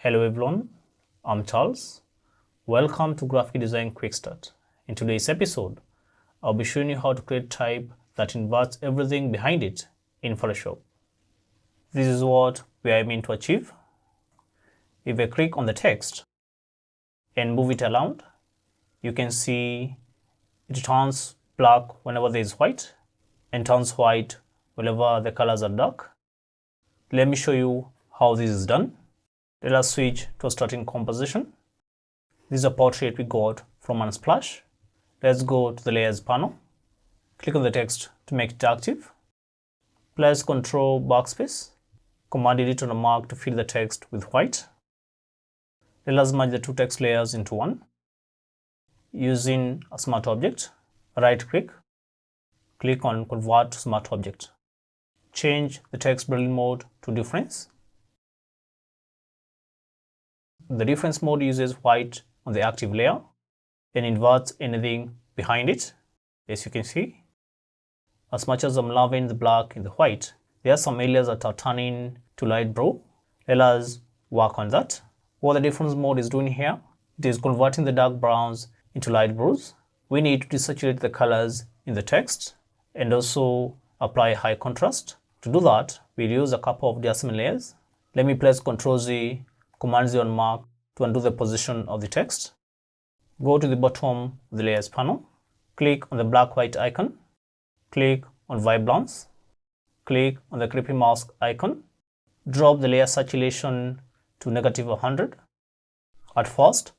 Hello everyone, I'm Charles. Welcome to Graphic Design Quick Start. In today's episode, I'll be showing you how to create type that inverts everything behind it in Photoshop. This is what we are aiming to achieve. If I click on the text and move it around, you can see it turns black whenever there is white and turns white whenever the colors are dark. Let me show you how this is done. Let us switch to a starting composition. This is a portrait we got from Unsplash. Let's go to the layers panel. Click on the text to make it active. Press Ctrl backspace. Command edit on a mark to fill the text with white. Let us merge the two text layers into one. Using a smart object, right click. Click on Convert to Smart Object. Change the text blending mode to difference. The difference mode uses white on the active layer and inverts anything behind it. As you can see, as much as I'm loving the black in the white, there are some areas that are turning to light blue. Let us work on that. What the difference mode is doing here, it is converting the dark browns into light blues. We need to desaturate the colors in the text and also apply high contrast. To do that, we'll use a couple of adjustment layers. Let me press Ctrl Z, Command Z on mark to undo the position of the text. Go to the bottom of the layers panel. Click on the black white icon. Click on Vibrance. Click on the creepy mask icon. Drop the layer saturation to -100. At first,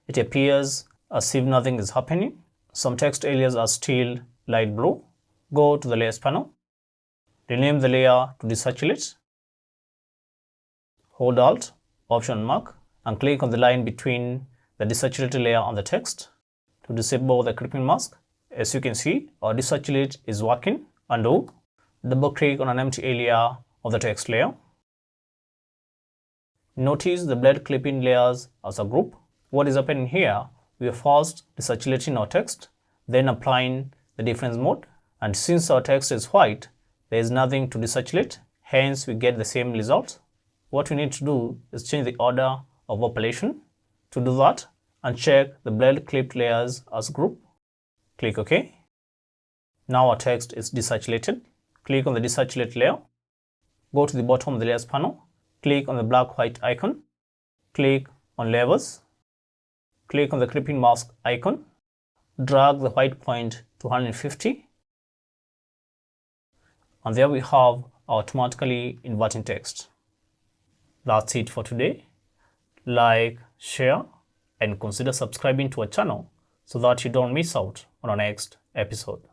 it appears as if nothing is happening. Some text areas are still light blue. Go to the layers panel. Rename the layer to desaturate. Hold Alt, Option mark, and click on the line between the desaturated layer and the text to disable the creeping mask. As you can see, our desaturate is working. Undo. Double click on an empty area of the text layer. Notice the blend clipping layers as a group. What is happening here? We are first desaturating our text, then applying the difference mode. And since our text is white, there is nothing to desaturate, hence we get the same result. What we need to do is change the order of operation. To do that, uncheck the blend clipped layers as group. Click OK. Now our text is desaturated. Click on the desaturate layer. Go to the bottom of the layers panel. Click on the black white icon. Click on Levels. Click on the creeping mask icon. Drag the white point to 150. And there we have our automatically inverting text. That's it for today. Like, share, and consider subscribing to our channel so that you don't miss out on our next episode.